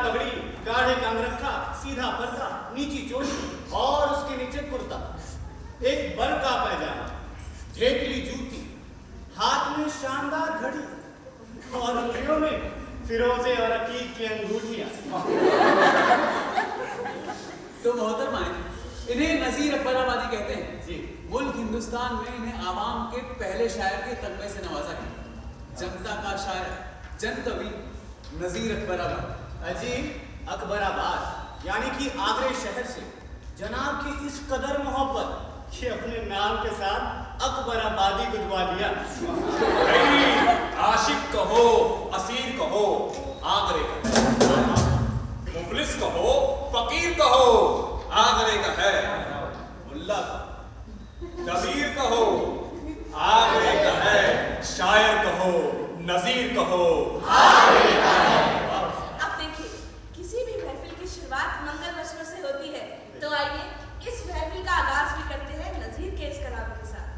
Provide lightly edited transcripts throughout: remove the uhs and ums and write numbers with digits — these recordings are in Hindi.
पगड़ी, गाढ़े कांगरखा, सीधा पर्दा, नीची चोली और उसके नीचे कुर्ता, एक बल का पैजामा, ढेकली जूती, हाथ में शानदार घड़ी और उंगलियों में फिरोजे और अकीक की अंगूठियां। तो मोहतरमा, इन्हें नजीर अकबराबादी कहते हैं जी। मुल्क हिंदुस्तान में इन्हें आवाम के पहले शायर के तगमे से नवाजा गया। जनता का शायर, जन कवि नजीर अकबराबाद। अजी अकबराबाद यानी कि आगरे शहर से जनाब की इस कदर मोहब्बत कि अपने नाम के साथ अकबराबादी गुदवा दिया। आशिक कहो, असीर कहो, आगरे का है। मुफलिस कहो, फकीर कहो, आगरे का है। मुल्ला कबीर कहो, आगरे का है। शायर कहो, नजीर कहो, आगरे का है। अब देखिए, किसी भी महफिल की शुरुआत मंगल वचनों से होती है, तो आइए इस महफिल का आगाज भी करते हैं नजीर के इस कलाम के साथ।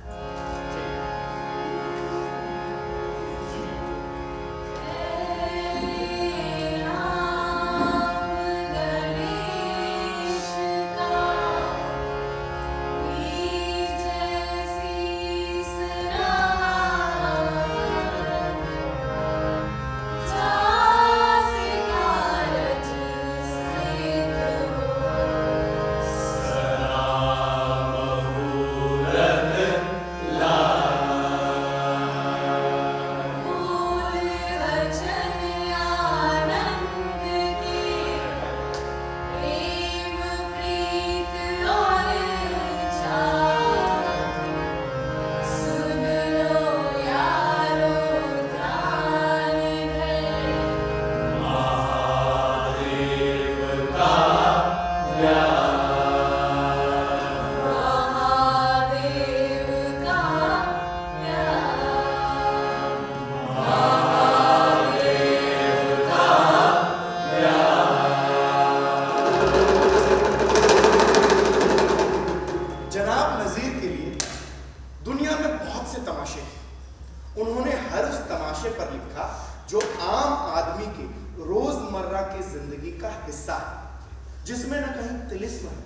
जिसमें न कहीं तिलिस्म है,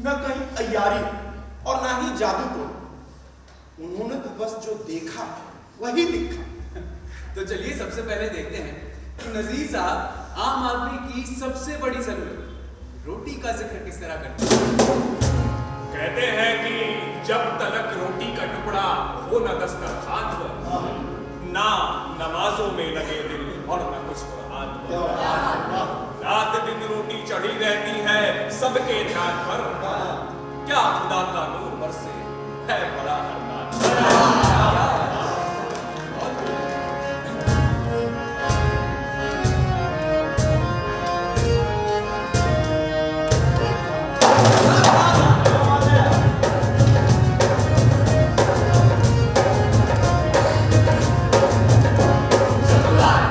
न कहीं अय्यारी और ना ही जादू टोना। उन्होंने तो बस जो देखा वही लिखा। तो चलिए सबसे पहले देखते हैं कि नजीर साहब आम आदमी की सबसे बड़ी जरूरत रोटी का जिक्र किस तरह करते हैं। कहते हैं कि जब तलक रोटी का टुकड़ा हो न दस्तरखान पर, ना नमाजों में लगे दिल और न कुछ कुरान पर। रात दिन रोटी चढ़ी रहती है सबके ध्यान पर, क्या खुदा का नूर बरसे है बड़ा हरदान। जब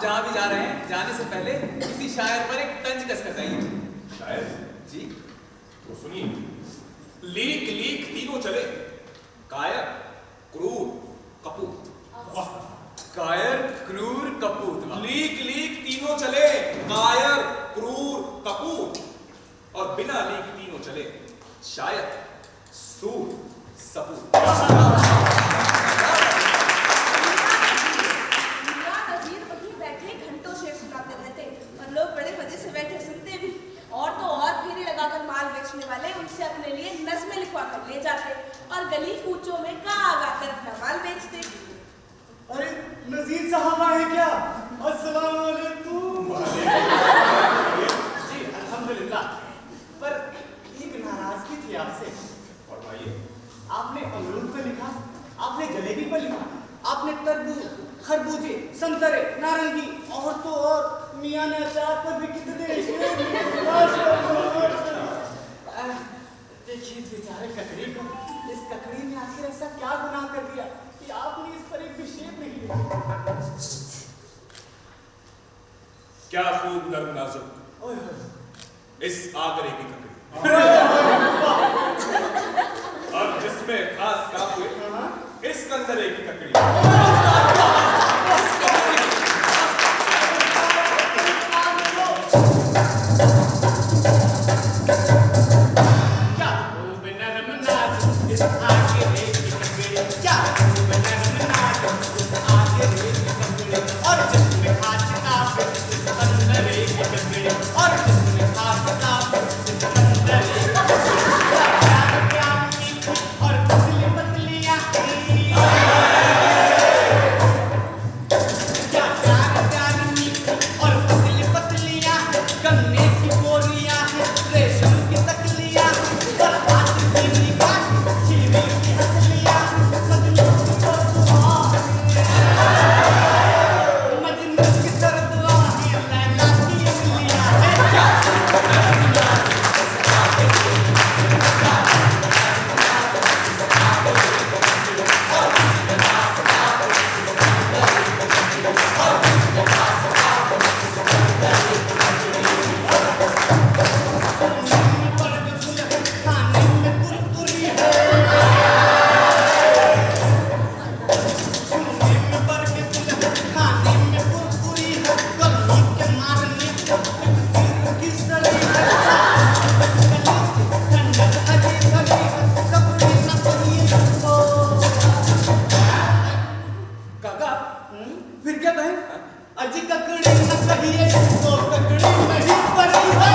जहाँ भी जा रहे हैं जाने से पहले किसी शायर पर एक तंज कसकर जाइए। शायर जी तो सुनिए, लीक लीक तीनों चले, कायर क्रूर कपूत। वाह! कायर क्रूर कपूत। वाह। लीक लीक तीनों चले, कायर क्रूर कपूत, और बिना लीक तीनों चले, शायद सूर सपूत। नजीर वहीं बैठे घंटों शेर सुनाते रहते और लोग बड़े मजे से बैठे सुनते भी। और तो और फेरी लगाकर माल बेचने वाले उनसे अपने लिए नज़्में लिखवा कर ले जाते और गली कूचों में गा कर अपना माल बेचते। अरे नजीर साहब आए क्या? अस्सलाम वालेकुम। जी अल्हम्दुलिल्लाह। पर एक नाराजगी थी आपसे। फरमाइए। आपने अमरूद पर लिखा, आपने जलेबी पर लिखा, आपने तरबूज, खरबूजे, संतरे, नारंगी और तो और मियां ने अचार पर भी कितने शेर लिखे। देखिए बेचारे ककड़ी को, इस ककड़ी ने आखिर ऐसा क्या गुनाह कर दिया कि आपने इस पर एक भी शेर नहीं लिखा? क्या खूब नर्म नाजुक ओए होए। इस आगरे की ककड़ी, और जिसमें खास काम हुए इस कंदरे की ककड़ी। क्या खूब नर्म नाजुक इस आगरे की ककड़ी, क्या खूब नर्म नाजुक इस आगरे की ककड़ी, और जिसमें खास काम इस कंदरे की ककड़ी, और जिसमें खास काम इस कंदरे की ककड़ी। क्या मीठी और पतली पतली आँखें, क्या प्यार मीठी और पतली पतली आँखें, गन्ने की बोरियां हैं, रेशम की तकलियां, और हाथ की निगाह, चीनी की हथलियां, मजनू की तरदुआएं, मजनू की तरदुआएं, लैला की अंगलियां हैं। क्या खाने में कुरकुरी है, सुनने में बरगद है, खाने में कुरकुरी है, गर्मी के मारने को एक सिर की सड़ी है, ठंडक हरी भरी है, कपड़े न पहिए को। काका फिर क्या कहें? अजी ककड़ी न कहिए तो ककड़ी नहीं पड़ी है।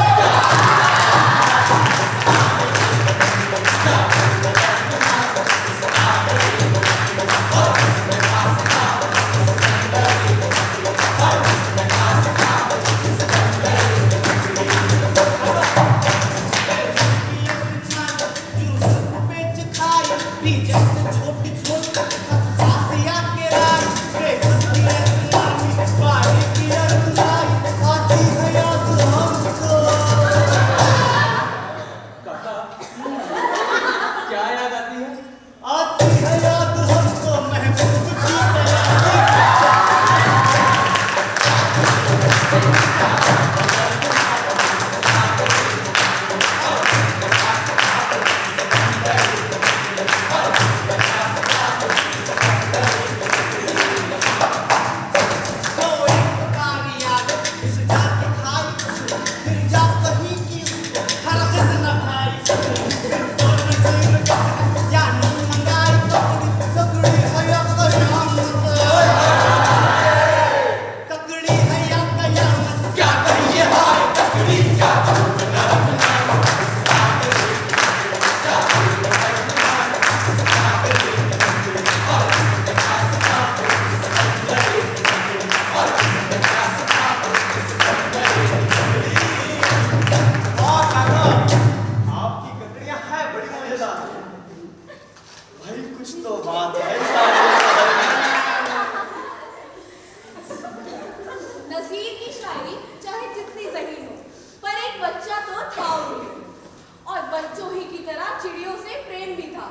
काका क्या याद आती है? आती है याद हमको महबूब की तैयारी। तो एक कारी याद इस जाके खाई, फिर जा कहीं की उसको हरकत न भाई, फिर तो नज़ीर जानी मंगाई ककड़ी, ककड़ी है या कयामत, ककड़ी है या कयामत, क्या कहिए हाय ककड़ी क्या आपकी ककड़ियां हैं बड़ी मजेदार। भाई कुछ तो बात है। नजीर की शायरी चाहे जितनी ज़हीन हो, पर एक बच्चा तो था उनमें, और बच्चों ही की तरह चिड़ियों से प्रेम भी था।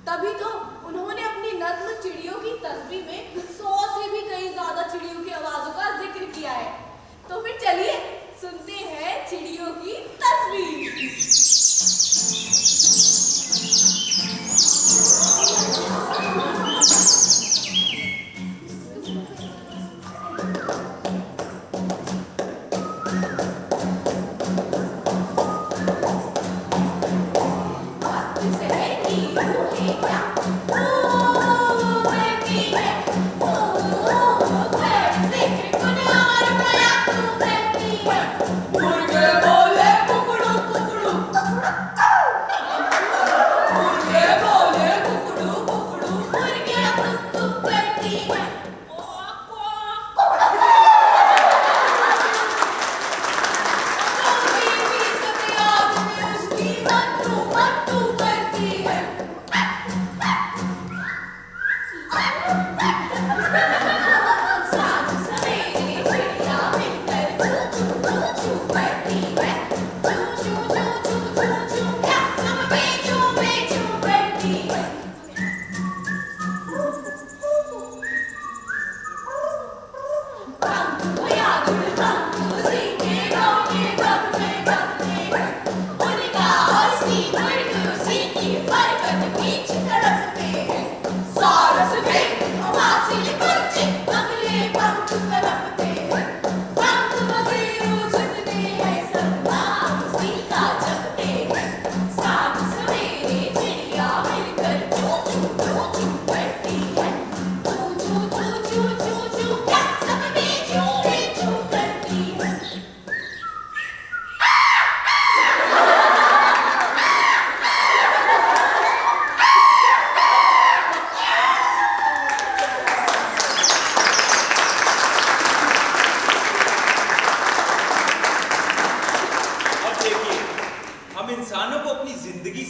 तभी तो उन्होंने अपनी नज्म चिड़ियों की तस्वीर में 100 से भी कई ज्यादा चिड़ियों की आवाजों का जिक्र किया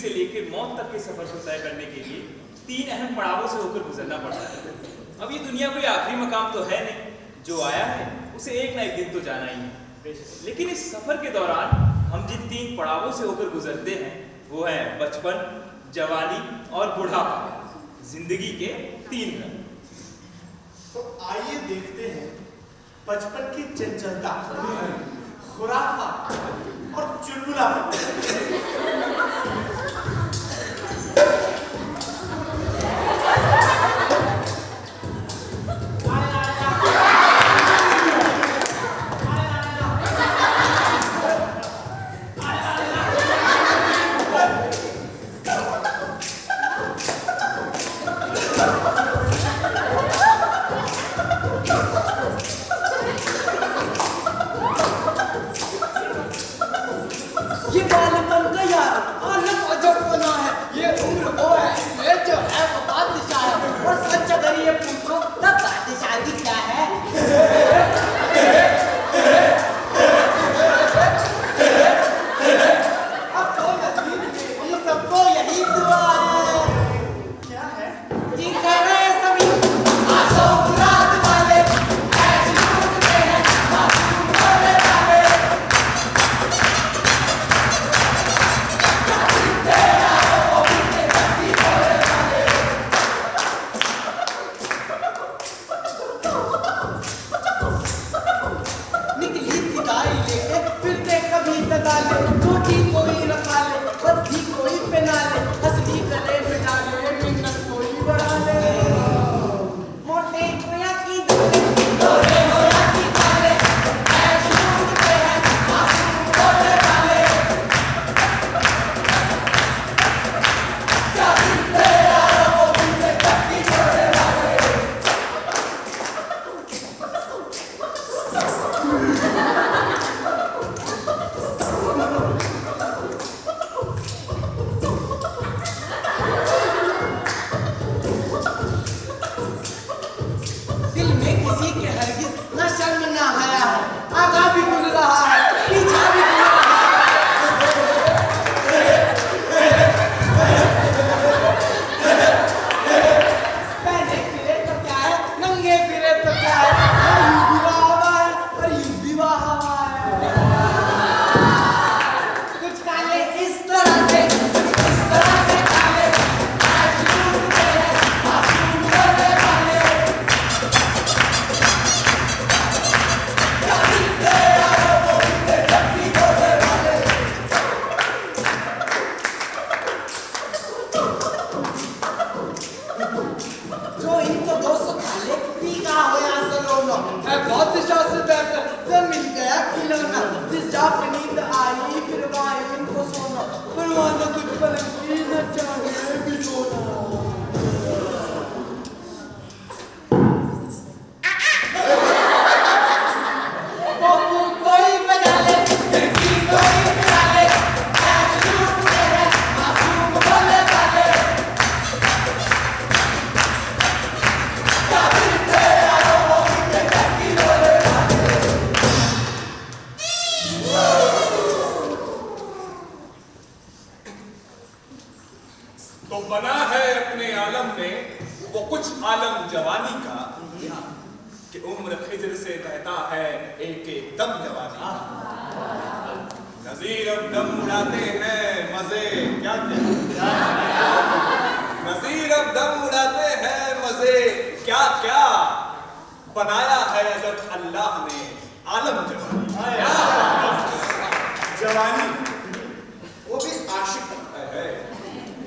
से लेकर मौत तक के सफर को तय करने के लिए 3 अहम पड़ावों से होकर गुजरना पड़ता है। अब ये दुनिया कोई आखिरी मकाम तो है नहीं, जो आया है उसे एक ना एक दिन तो जाना ही है। लेकिन इस सफर के दौरान हम जिन 3 पड़ावों से होकर गुजरते हैं वो है बचपन, जवानी और बुढ़ापा, जिंदगी के 3 रंग। तो आइए देखते हैं बचपन की चंचलता, खुराफात और चुलबुलापन। ये बालपन का यार आलम अजब बना है, ये उम्र वो है इसमें जो है वो बादशाह है, और सच अगर ये पूछो तब बादशाही क्या है? अब तो नसीब मेरी सबको यही दुआ है। क्या है? जीते रहे सभी आशा मुराद वाले, ऐसी ढूंढते हैं मासूम भोले भाले। निकली फिदाई लेके फिरते कभी कदाले, छोटी कोई रखा ले बद्धी कोई पहना ले, हंसली गले में डाले मिन्नत कोई बढ़ा ले। मोटे को या की दोरे हो या की काले, ऐश ढूंढते हैं मासूम भोले भाले। क्या दिखते यारो वो तुमसे कभी छोड़े वाले। दिल में किसी के हरगिज न शर्म न हया है, आगा भी गुल रहा है पीछा भी गुल रहा है। पहने फिरे तो क्या है, नंगे फिरे तो क्या है, यूं भी वाह है और यूं भी वाह है। कुछ काले इस तरह से कुछ इस तरह से काले, आज ढूंढते हैं मासूम भोले भाले। क्या दिखते यारो वो तुमसे कभी भोले भाले। जो इनको 200 खाले पीका हो या सलोना है, बादशाह से बेहतर जब मिल गया खिलौना। जिस जा पे नींद आई फिर वहाँ इनको सोना, परवाना कुछ पल की न चाहे भी सोना। बाबू कोई बजा ले, खिड़की कोई बजा ले, ऐश ढूंढते हैं मासूम भोले भाले। क्या दिखते यारो वो तुमसे कभी भोले भाले। तो बना है अपने आलम में वो कुछ आलम जवानी का, कि उम्र खिजर से बहता है एक एक दम जवानी का। नजीर अब दम उड़ाते हैं मजे, क्या क्या नजीर अब दम उड़ाते हैं मजे, क्या क्या बनाया है अजब अल्लाह ने आलम जवानी। जवानी, वो भी आशिक है।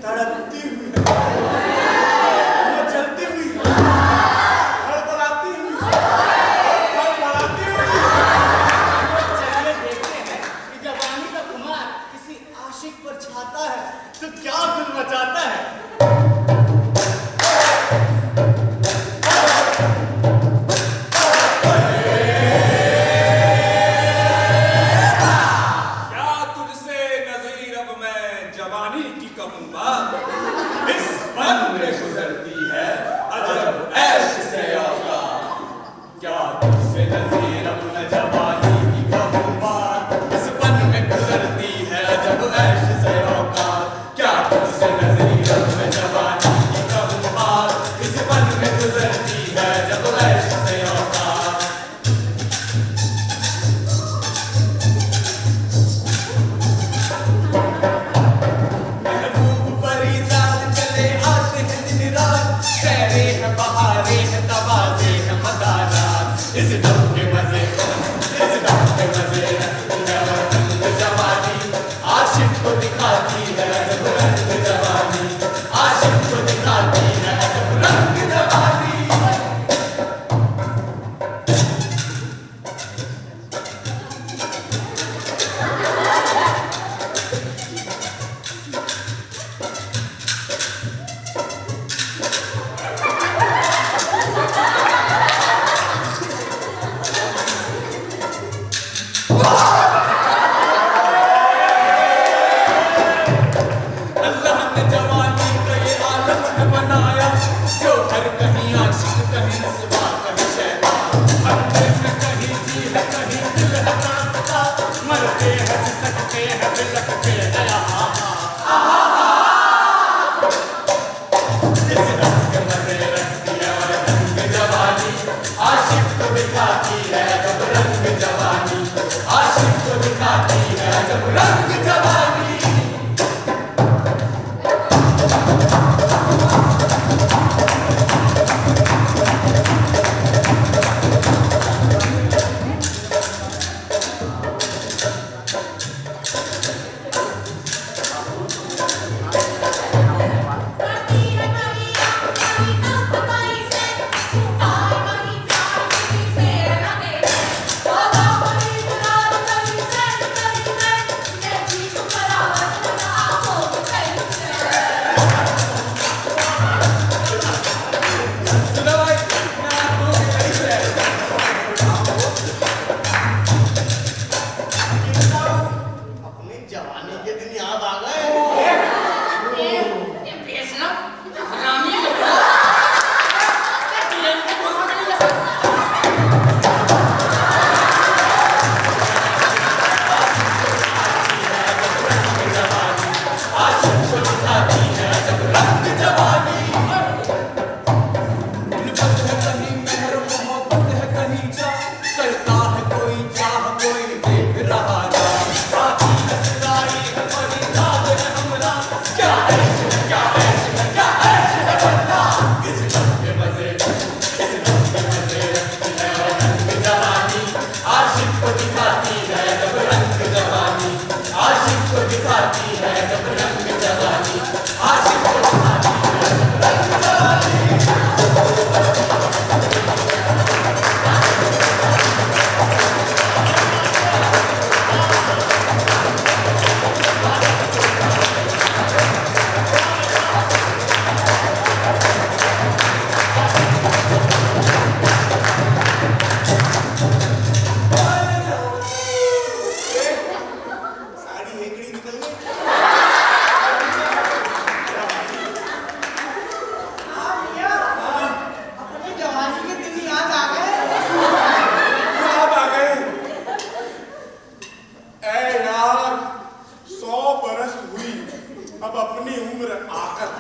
तड़पती हुई, मचलती हुई, हड़बड़ाती हुई, फड़फड़ाती हुई। चलिए देखते हैं कि जवानी का खुमार किसी आशिक पर छाता है तो क्या गुल मचाता है। क्या रंग जवानी अपनी जवानी के दिन याद आ गए। ये बेशरम, हरामी कहीं मेहर मोहब्बत है कहीं जा करता है कोई चाह कोई देख रहा जा साथी नजराई है बड़ी याद है हमरा क्या ऐश है क्या ऐश है क्या ऐश है बंदा इस दम के मजे रखती है रंग जवानी आशिक को दिखाती है जब रंग जवानी आशिक को दिखाती है जब रंग जवानी आशिक को दिखाती है जब रंग जवानी साड़ी हेकड़ी निकल गई। अपनी जवानी के दिन याद आ गए। याद आ गए। ऐ यार 100 बरस हुई अब अपनी उम्र आकर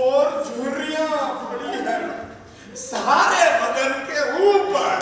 और झुर्रियां पड़ी है सारे बदन के ऊपर।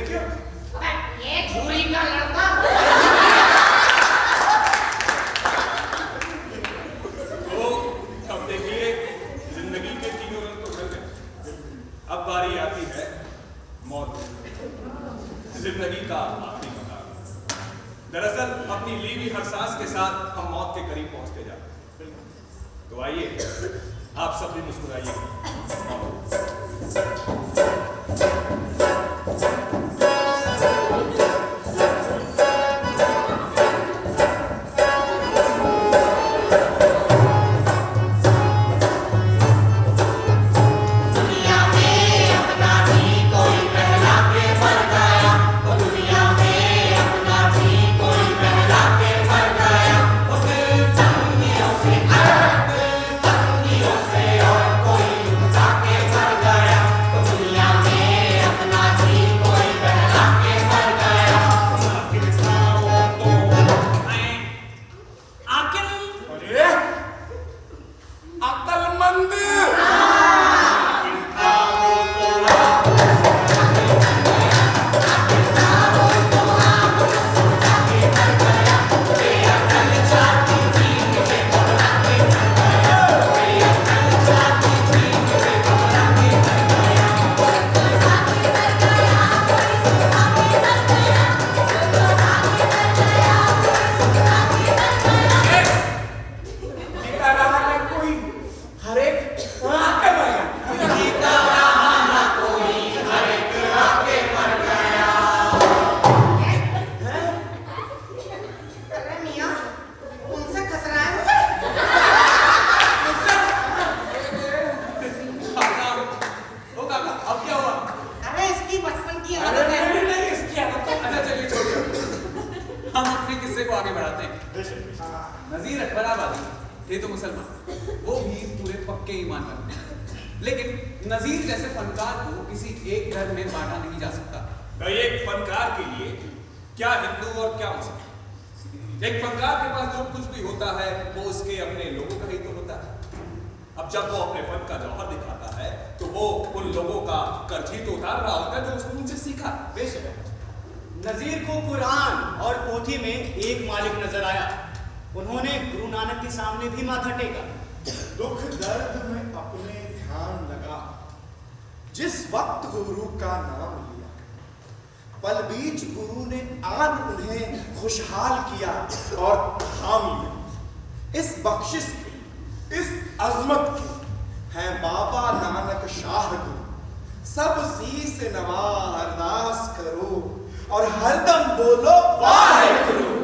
क्या? अबे ये झूरी का लड़का तो अब देखिए, जिंदगी के तीनों रंग तो चल गए। अब बारी आती है मौत, जिंदगी का आखिरी मकाम। दरअसल अपनी ली हुई हर सांस के साथ हम मौत के करीब पहुंचते जाते हैं। तो आइए आप सब भी मुस्कुराइए। दुनिया में अपना भी कोई पहला के मर गया, वो दुनिया में अपना भी कोई पहला के मर गया, वो दिल तंगियों से और कोई लुटा के मर गया, वो दुनिया में अपना भी कोई पहला के मर गया। अरे अक्लमंद! जीता रहा है कोई, हर एक आके मर गया। जीता रहा ना कोई, हर एक आके मर गया। अरे मियाँ, उनसे खतरा है मुझे। काका, ओ काका, अब क्या हुआ? अरे इसकी बचपन की अरे आदत है। नहीं, इसकी आदत तो- अच्छा चलिए छोड़िए, हम अपने किस्से को आगे बढ़ाते हैं। नजीर अकबराबादी थे तो मुसलमान, वो भी पूरे पक्के ईमान वाले, लेकिन नजीर जैसे फनकार को किसी एक घर में बांटा नहीं जा सकता। तो एक फनकार के लिए क्या हिंदू और क्या मुसलमान? एक फनकार के पास जो कुछ भी होता है वो उसके अपने लोगों का ही तो होता है। अब जब वो अपने फन का जौहर दिखाता है तो वो उन लोगों का कर्ज ही तो उतार रहा होगा जो उसने उनसे सीखा। बेशक नजीर को कुरान और पोथी में एक मालिक नजर आया। उन्होंने गुरु नानक के सामने भी माथा टेका। दुख दर्द में अपने ध्यान लगा, जिस वक्त गुरु का नाम लिया, पल बीच गुरु ने आन उन्हें खुशहाल किया और थाम लिया। इस बख्शिश की, इस अजमत की है बाबा नानक शाह गुरु। सब शीस नवा अरदास करो और हरदम बोलो वाहेगुरु।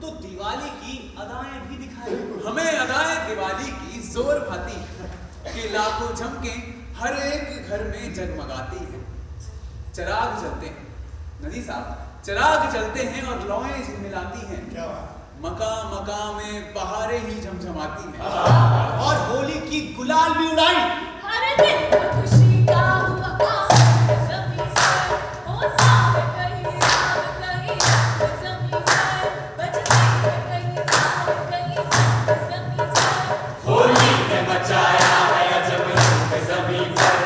तो दिवाली की अदाएं भी दिखाई। हमें अदाए दिवाली की जोर भाती है कि लाखों झमके हर एक घर में जगमगाती हैं। चिराग जलते हैं, नदी साहब, चिराग जलते हैं और लौएं झिलमिलाती हैं। क्या बात? मका मका में बहारें ही झमझमाती हैं। और होली की गुलाल भी उड़ाई। अरे दिन खुशी का हुआ काम जमी से हो सावे कहीं सावे कहीं जमी से बजते कहीं सावे कहीं जमी से होली ने मचाया है अजब रंग ज़मीं पर,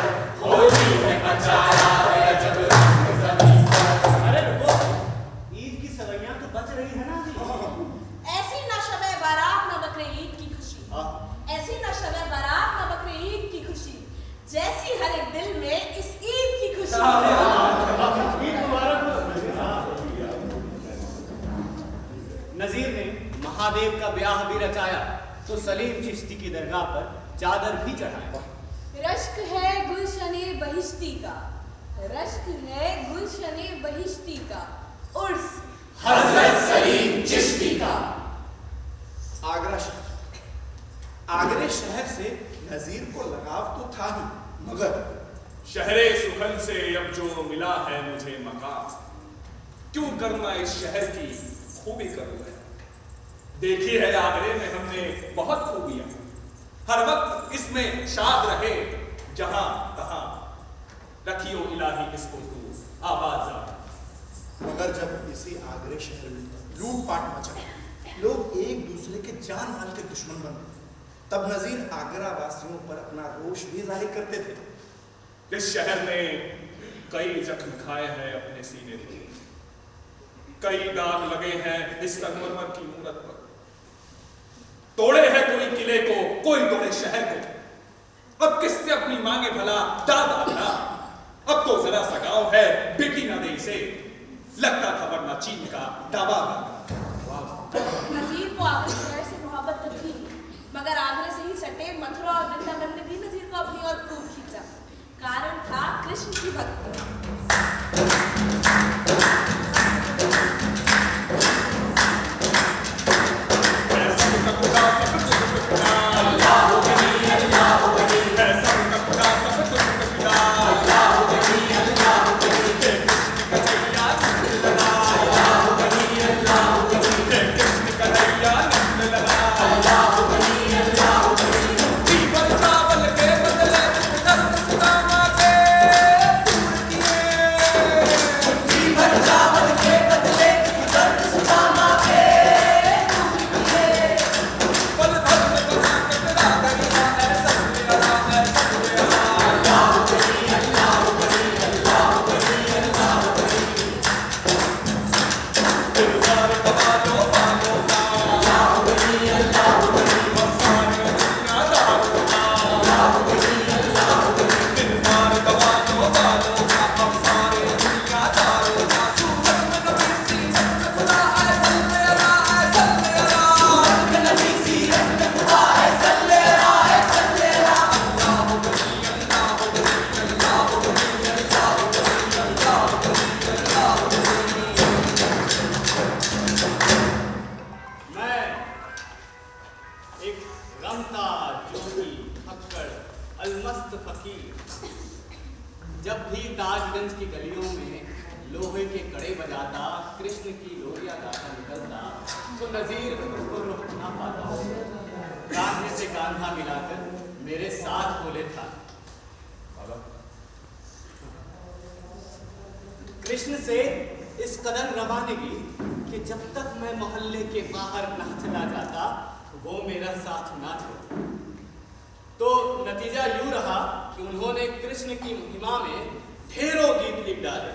होली ने मचाया है अजब रंग ज़मीं पर। अरे रुको, ईद की सवैयां तो बच रही है ना अभी। ऐसी ना शबे बारात ना बकरे ईद की खुशी, ऐसी ना शबे बारात ना बकरे ईद की खुशी, जैसी हर एक दिल में इस ईद की खुशी। ईद मुबारक हो। नजीर ने महादेव का ब्याह भी रचाया तो सलीम चिश्ती की दरगाह पर चादर भी चढ़ाया। रश्क है गुलशने बहिश्ती का, रश्क है गुलशने बहिश्ती का, उर्स हज़रत सलीम चिश्ती का। आगरा शहर, आगरे शहर से नजीर को लगाव तो था ही, मगर शहरे सुखन से अब जो मिला है मुझे मकाम, क्यों करना इस शहर की खूबी करूं मैं। देखी है आगरे में हमने बहुत खूबियां, हर वक्त इसमें शाद रहे जहां तहां, रखियो इलाही इसको तू आबाद। मगर जब इसी आगरे शहर में लूटपाट मचा, लोग एक दूसरे के जान माल के दुश्मन बन गए, तब नजीर आगरा वासियों पर अपना रोष भी जाहिर करते थे। इस शहर में कई जख्म खाए हैं अपने सीने पे, कई दाग लगे हैं इस संगमरमर की मूरत पर। तोड़े हैं कोई किले को, कोई तोड़े शहर को। अब किससे अपनी मांगे भला दादा भला? अब तो जरा सा गांव है, बेटी ना दे इसे, लगता था वरना चीन का दावा। नजीर को आगरे शहर से मोहब्बत तो थी, मगर आगरे से ही सटे मथुरा और वृंदावन ने भी नजीर को अपनी ओर खूब खींचा। कारण था कृष्ण की भक्ति। जब भी ताजगंज की गलियों में लोहे के कड़े बजाता, कृष्ण की लोरिया गाता निकलता, तो नजीर को रोक ना पाता। कांधे से कांधा मिलाकर मेरे साथ बोले था, कृष्ण से इस कदर रवानगी कि जब तक मैं मोहल्ले के बाहर ना चला जाता, वो मेरा साथ ना छोड़ता। तो नतीजा यूं रहा कि उन्होंने कृष्ण की महिमा में ढेरों गीत लिख डाले।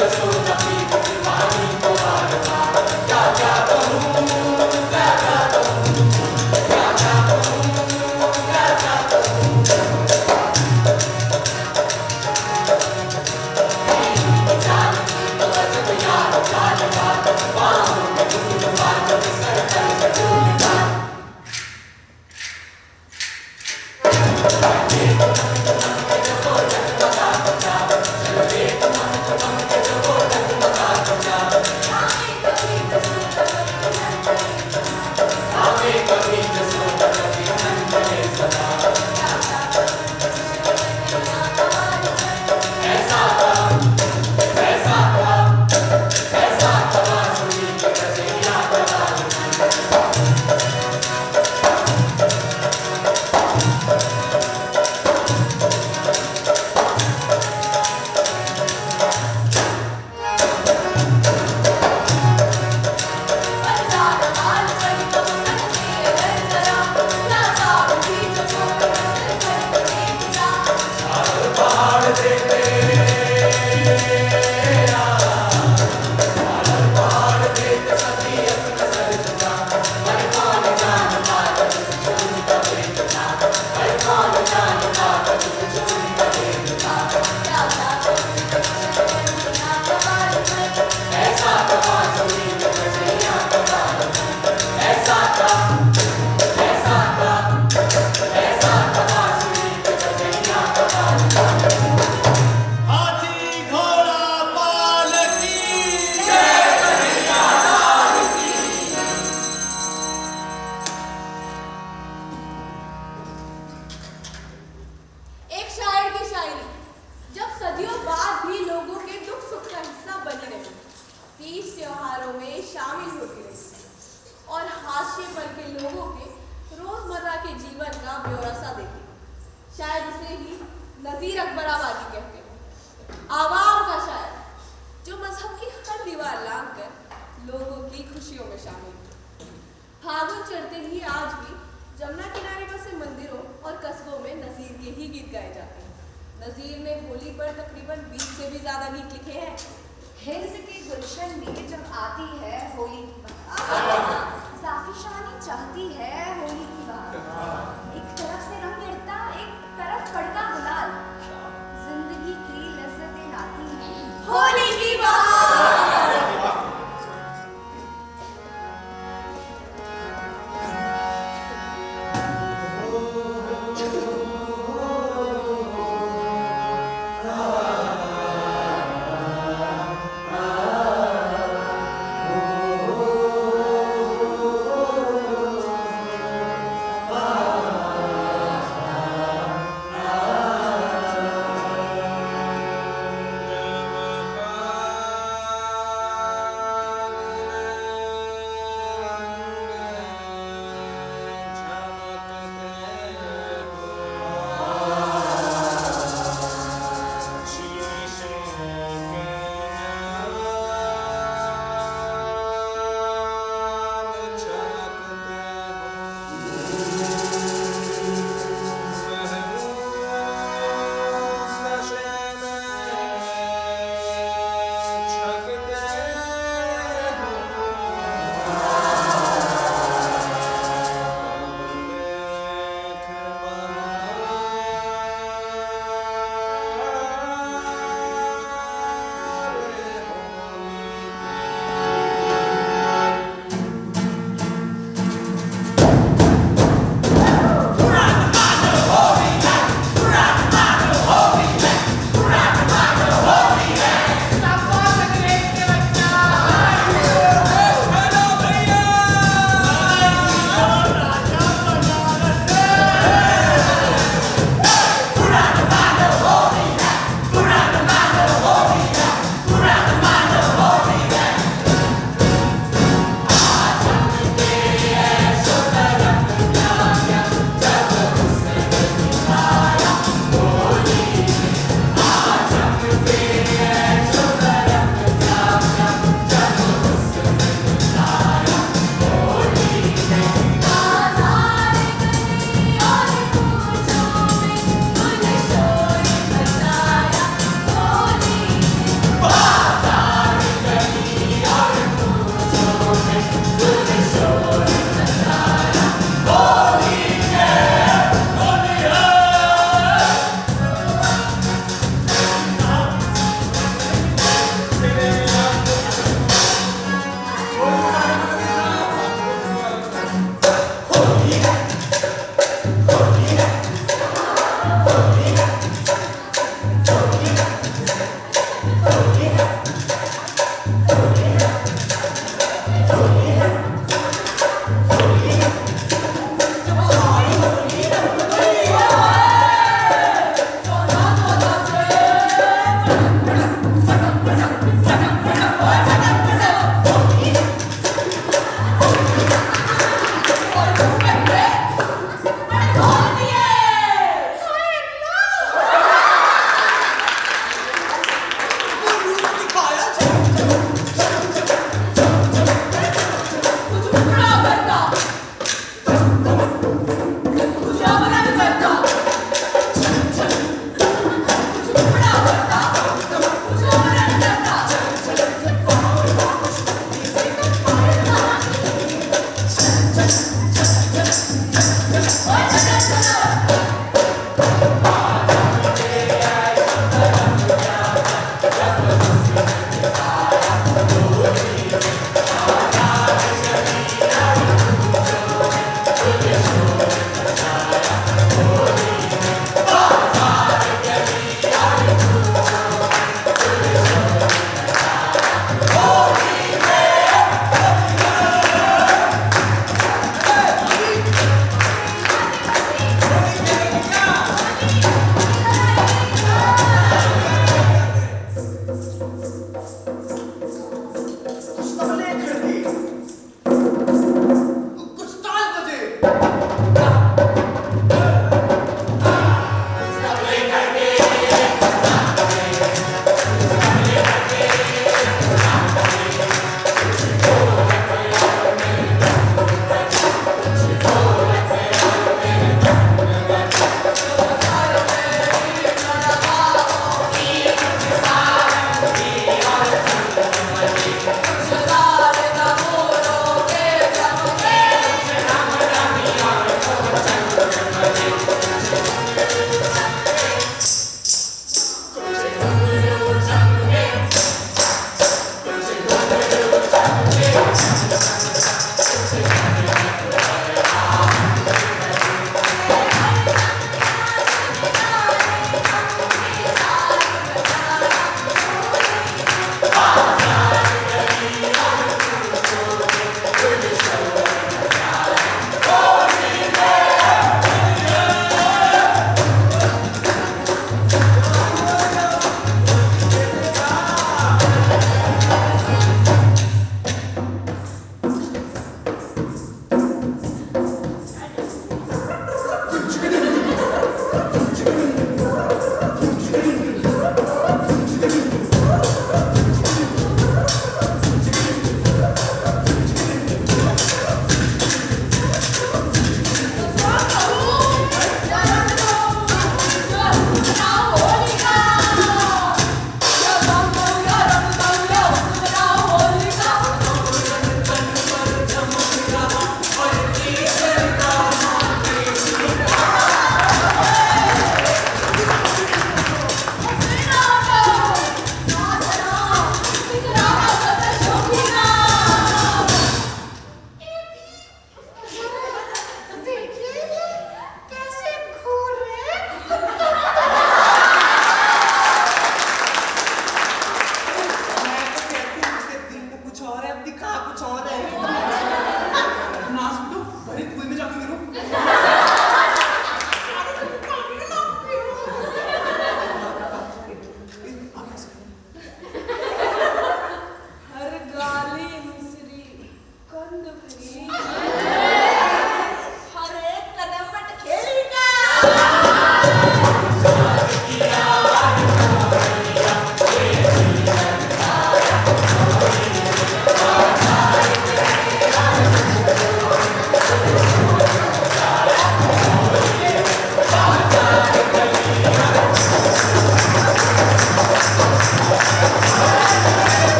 जसोदा प्रीत दीवानी को बार बार क्या क्या कहूँ क्या क्या कहूँ क्या क्या कहूँ क्या क्या कहूँ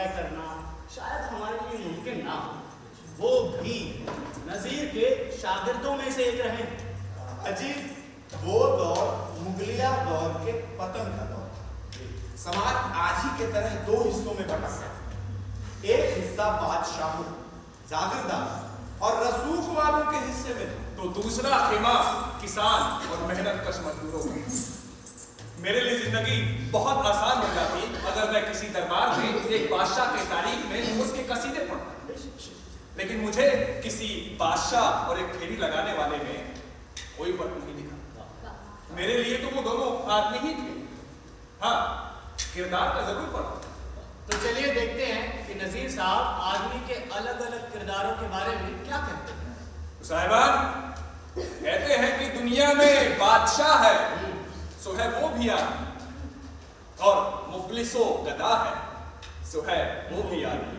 तय करना शायद हमारे लिए मुमकिन ना हो, वो भी नजीर के शागिर्दों में से एक रहे। अजीब, वो दौर मुगलिया दौर के पतन का दौर था। समाज आज ही के तरह दो हिस्सों में बटा है। एक हिस्सा बादशाहों, जागीरदार और रसूख वालों के हिस्से में था, तो दूसरा खेमा किसान और मेहनत कश मजदूरों का। मेरे लिए जिंदगी बहुत आसान हो जाती अगर मैं किसी दरबार में एक बादशाह के तारीख में उसके कसीदे पढ़ता, लेकिन मुझे किसी बादशाह और एक फेरी लगाने वाले में कोई फर्क नहीं दिखा। मेरे लिए तो वो दोनों आदमी ही थे। हाँ, किरदार का जरूर फर्क था। तो चलिए देखते हैं कि नजीर साहब आदमी के अलग अलग किरदारों के बारे में क्या कहते हैं। साहिबान कहते हैं कि दुनिया में बादशाह है सो है वो भी आदमी, और मुफलिसो गदा है सो है वो भी आदमी।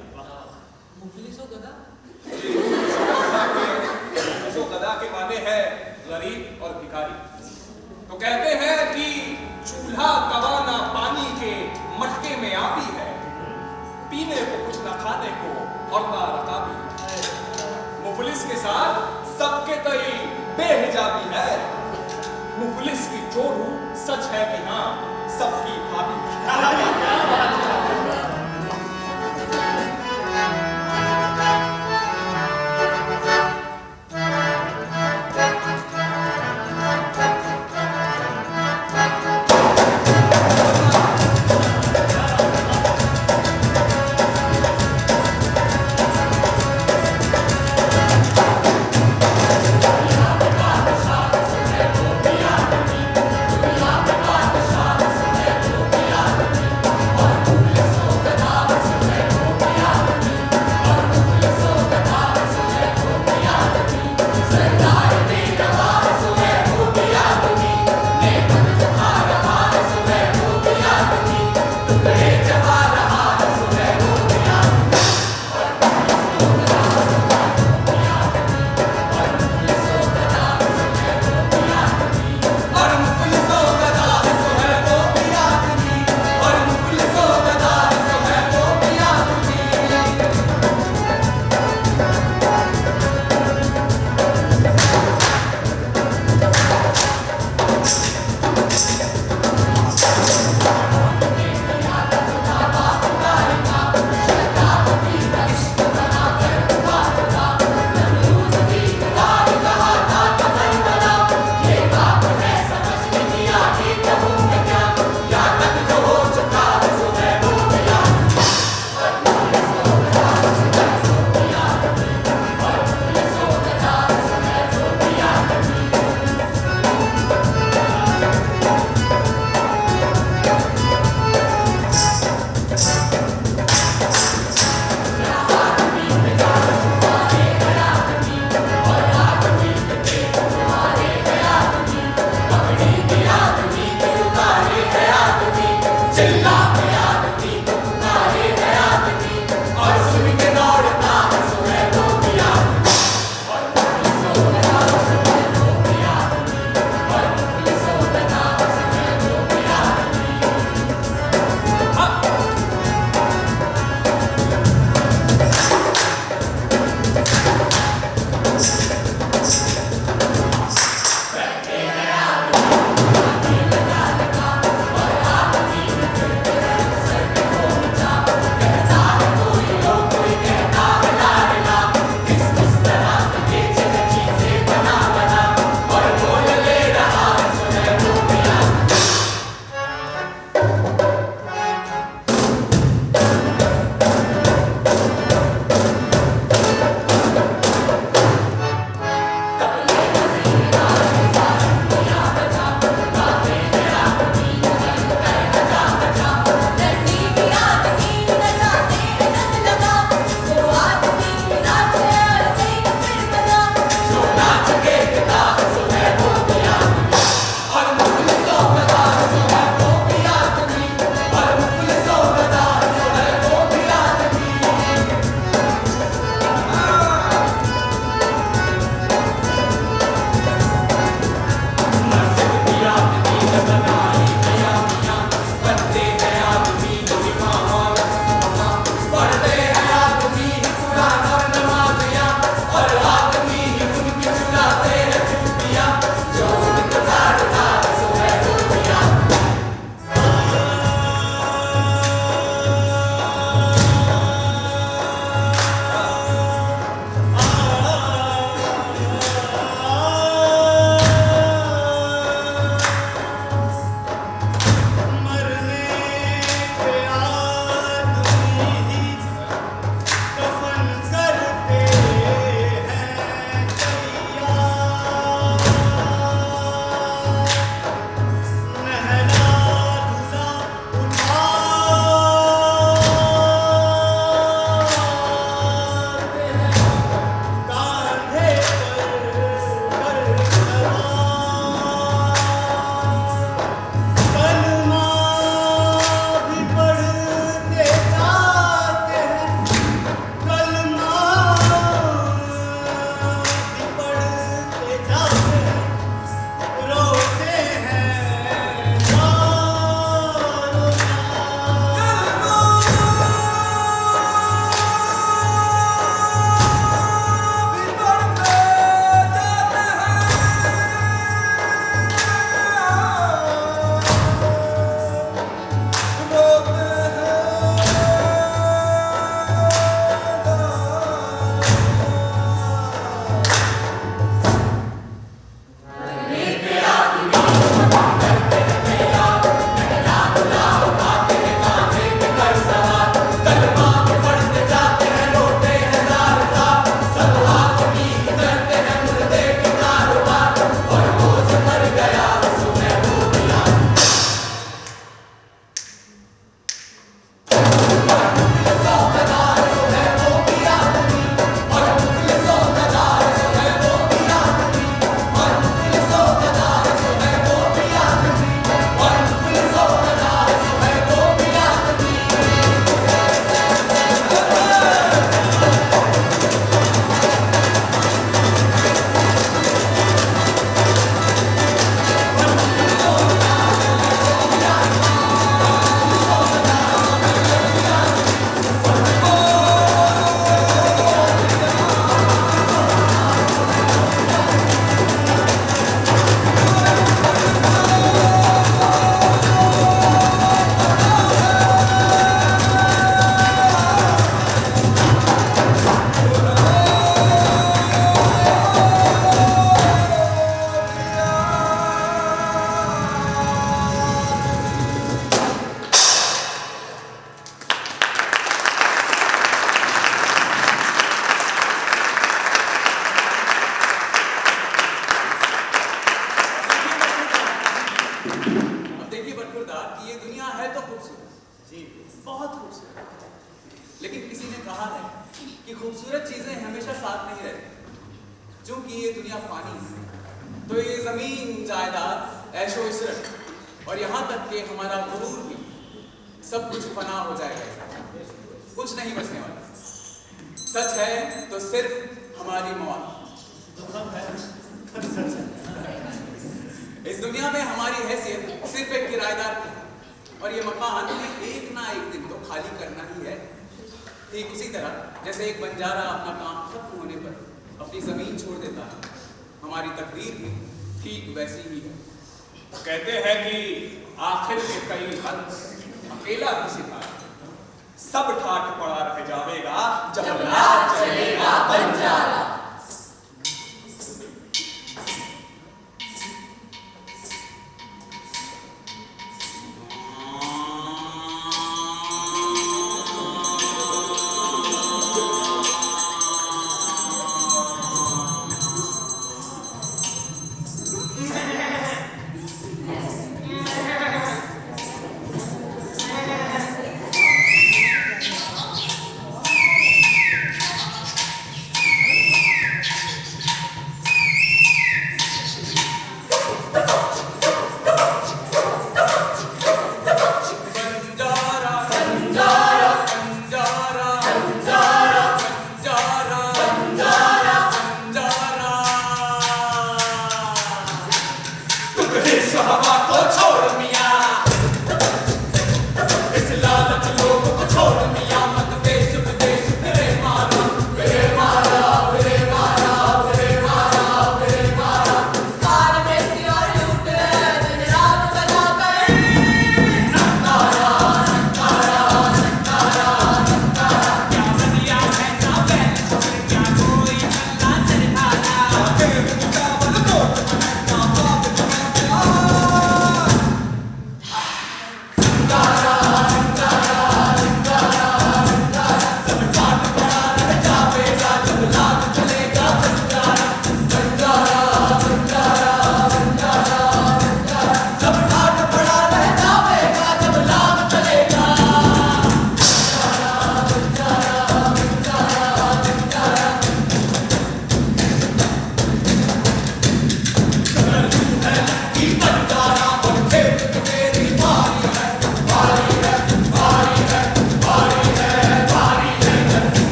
मुफलिसो गदा? मुफलिसो गदा के माने है गरीब और भिखारी। तो कहते हैं कि चूल्हा कवाना पानी के मटके में आती है, पीने को कुछ न खाने को और ना रकाबी। मुफलिस के साथ सबके तई बेहिजाबी है। मुफलिस की चोरू सच है कि हाँ सबकी भाभी। कहा है कि खूबसूरत चीजें हमेशा साथ नहीं रहती। क्योंकि ये दुनिया फानी है, तो ये जमीन जायदाद ऐशो इशरत और यहाँ तक कि हमारा गुरूर भी सब कुछ फना हो जाएगा, कुछ नहीं बचने वाला। सच है तो सिर्फ हमारी मौत। इस दुनिया में हमारी हैसियत सिर्फ एक किराएदार की, और ये मकान एक ना एक दिन तो खाली करना ही है। ठीक उसी तरह जैसे एक बंजारा अपना काम खत्म होने पर अपनी जमीन छोड़ देता है, हमारी तकदीर भी ठीक वैसी ही है। कहते हैं कि आखिर के कई हंस अकेला भी शिकार, सब ठाठ पड़ा रह जावेगा जब रात चलेगा बंजारा।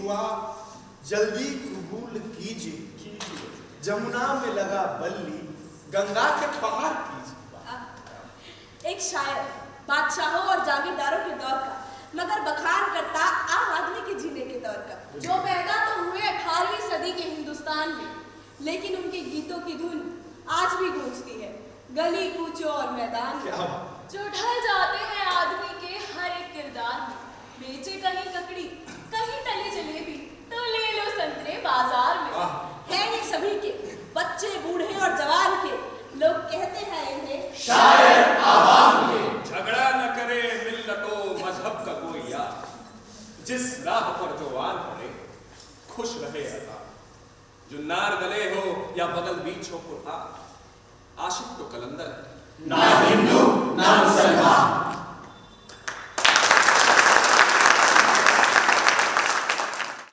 दुआ जल्दी कबूल कीजिए। जमुना में लगा बल्ली, गंगा के पार कीजिए। एक शायर बादशाहों और जागीरदारों के दौर का, मगर बखान करता आम आदमी के जीने के दौर का, जो पैदा तो हुए 18वीं सदी के हिंदुस्तान में, लेकिन उनके गीतों की धुन आज भी गूंजती है गली कूचों और मैदान में। जो ढल जाते हैं आदमी के हर एक किरदार में, बेचे कहीं ककड़ी कहीं तली जलेबी, तो ले लो संतरे बाजार में। है ये सभी के, बच्चे बूढ़े और जवान के, लोग कहते हैं इन्हें शायर आवाम के। झगड़ा न करे मिल्लतो मजहब का कोई यार, जिस राह पर जो आन पड़े खुश रहे अता। जुन्नार गले हो या बगल बीच हो कुर्ता, आशिक तो कलंदर है। ना हिंदू